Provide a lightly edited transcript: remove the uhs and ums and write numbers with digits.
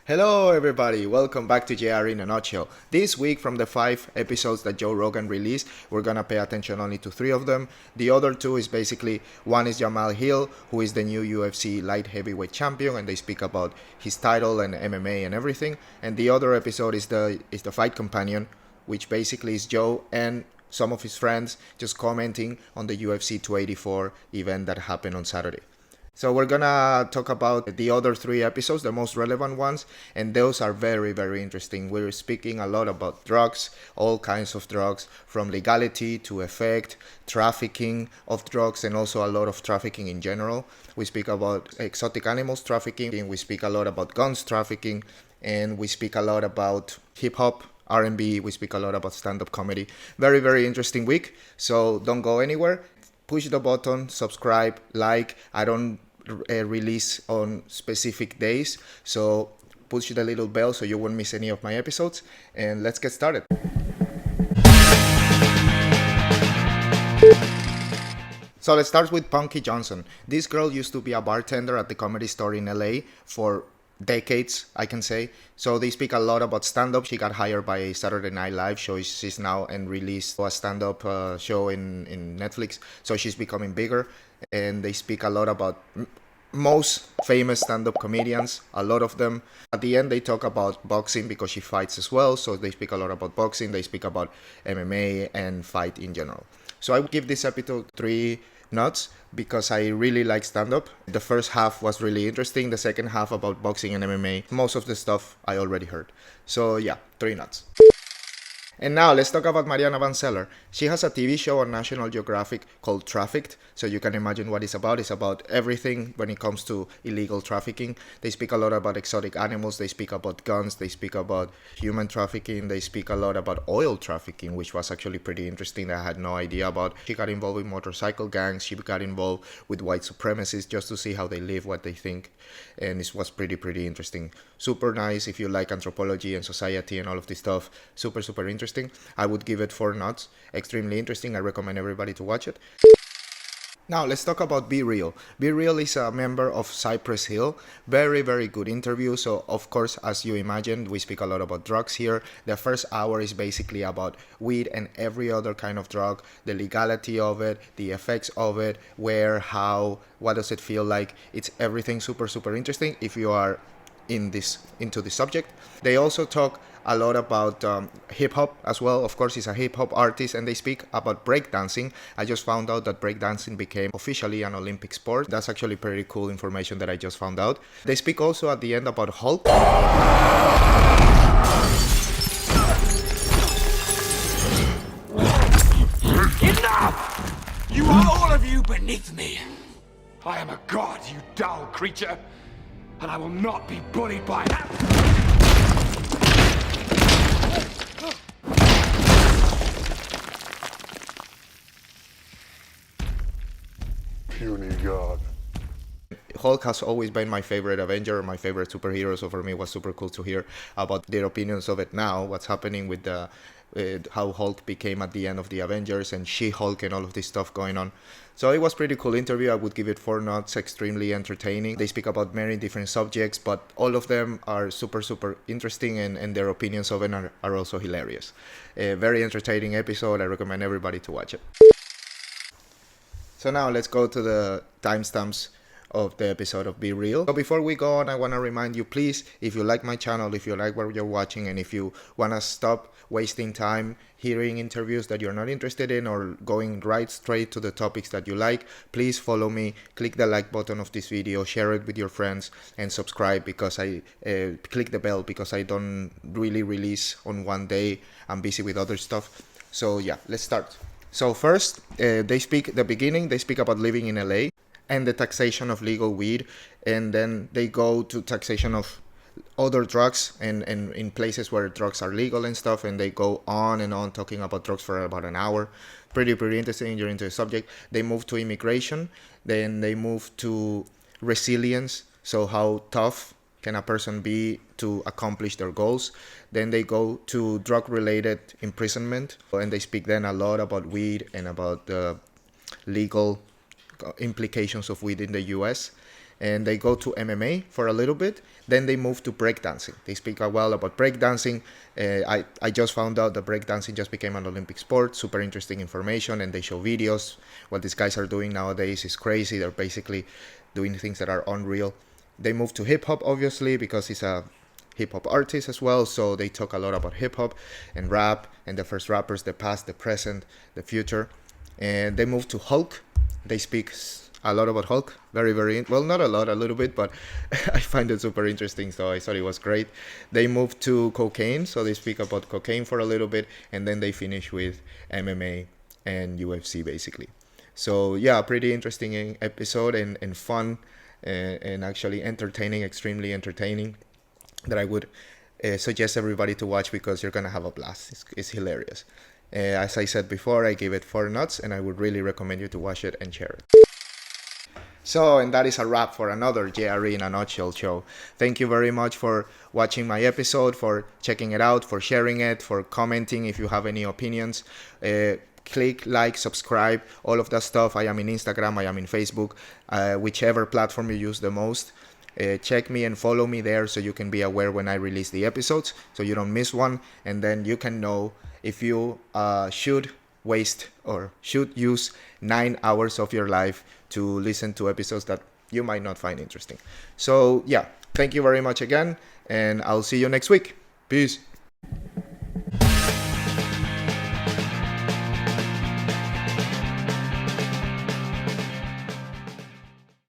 Hello everybody, welcome back to JRE in a nutshell. This week from the 5 episodes that Joe Rogan released, we're gonna pay attention only to 3 of them. The other 2 is basically, one is Jamal Hill, who is the new UFC light heavyweight champion, and they speak about his title and MMA and everything. And the other episode is the Fight Companion, which basically is Joe and some of his friends just commenting on the UFC 284 event that happened on Saturday. So we're gonna talk about the other 3 episodes, the most relevant ones, and those are very, very interesting. We're speaking a lot about drugs, all kinds of drugs, from legality to effect, trafficking of drugs, and also a lot of trafficking in general. We speak about exotic animals trafficking, we speak a lot about guns trafficking, and we speak a lot about hip-hop, R&B, we speak a lot about stand-up comedy. Very, very interesting week, so don't go anywhere. Push the button, subscribe, like. I don't release on specific days, so push the little bell so you won't miss any of my episodes, and let's get started. So let's start with Punkie Johnson. This girl used to be a bartender at the Comedy Store in LA for decades, I can say. So they speak a lot about stand-up. She got hired by Saturday Night Live, so she's now and released a stand-up show in Netflix, so she's becoming bigger. And they speak a lot about most famous stand-up comedians, a lot of them. At the end they talk about boxing because she fights as well, so they speak a lot about boxing. They speak about MMA and fight in general. So I would give this episode 3 nuts because I really like stand-up. The first half was really interesting. The second half about boxing and MMA, most of the stuff I already heard. So yeah, 3 nuts. And now let's talk about Mariana van Zeller. She has a TV show on National Geographic called Trafficked, so you can imagine what it's about. It's about everything when it comes to illegal trafficking. They speak a lot about exotic animals, they speak about guns, they speak about human trafficking, they speak a lot about oil trafficking, which was actually pretty interesting that I had no idea about. She got involved with motorcycle gangs, she got involved with white supremacists just to see how they live, what they think, and it was pretty interesting. Super nice if you like anthropology and society and all of this stuff. Super interesting. I would give it 4 nuts. Extremely interesting. I recommend everybody to watch it. Now let's talk about B-REAL. B-REAL is a member of Cypress Hill. Very good interview. So of course, as you imagined, we speak a lot about drugs here. The first hour is basically about weed and every other kind of drug, the legality of it, the effects of it, where, how, what does it feel like. It's everything super interesting if you are into the subject. They also talk a lot about hip-hop as well. Of course, he's a hip-hop artist, and they speak about breakdancing. I just found out that breakdancing became officially an Olympic sport. That's actually pretty cool information that I just found out. They speak also at the end about Hulk. Enough! You are all of you beneath me. I am a god, you dull creature, and I will not be bullied by that. Puny god. Hulk has always been my favorite Avenger, my favorite superhero, so for me it was super cool to hear about their opinions of it now, what's happening with the how Hulk became at the end of the Avengers and She-Hulk and all of this stuff going on. So it was pretty cool interview. I would give it 4 nuts. Extremely entertaining. They speak about many different subjects, but all of them are super interesting, and their opinions of it are also hilarious. A very entertaining episode. I recommend everybody to watch it. So now let's go to the timestamps of the episode of Be Real. So before we go on, I want to remind you, please, if you like my channel, if you like what you're watching, and if you want to stop wasting time hearing interviews that you're not interested in or going right straight to the topics that you like, please follow me, click the like button of this video, share it with your friends, and subscribe because I click the bell because I don't really release on one day. I'm busy with other stuff. So yeah, let's start. So first, they speak about living in LA and the taxation of legal weed, and then they go to taxation of other drugs and in places where drugs are legal and stuff, and they go on and on talking about drugs for about an hour. Pretty interesting. You're into the subject. They move to immigration, then they move to resilience, so how tough can a person be to accomplish their goals. Then they go to drug-related imprisonment, and they speak then a lot about weed and about the legal implications of weed in the US. and they go to MMA for a little bit. Then they move to breakdancing. They speak well about breakdancing. I just found out that breakdancing just became an Olympic sport. Super interesting information, and they show videos. What these guys are doing nowadays is crazy. They're basically doing things that are unreal. They move to hip hop, obviously, because he's a hip hop artist as well. So they talk a lot about hip hop and rap and the first rappers, the past, the present, the future. And they move to Hulk. They speak a lot about Hulk. Very, very, well, not a lot, a little bit, but I find it super interesting. So I thought it was great. They move to cocaine. So they speak about cocaine for a little bit. And then they finish with MMA and UFC, basically. So yeah, pretty interesting episode and fun and actually entertaining, extremely entertaining, that I would suggest everybody to watch because you're going to have a blast. It's hilarious. As I said before, I give it 4 nuts, and I would really recommend you to watch it and share it. So, and that is a wrap for another JRE in a Nutshell show. Thank you very much for watching my episode, for checking it out, for sharing it, for commenting if you have any opinions. Click, like, subscribe, all of that stuff. I am in Instagram, I am in Facebook, whichever platform you use the most. Check me and follow me there so you can be aware when I release the episodes, so you don't miss one, and then you can know if you should waste or should use 9 hours of your life to listen to episodes that you might not find interesting. So yeah, thank you very much again, and I'll see you next week. Peace.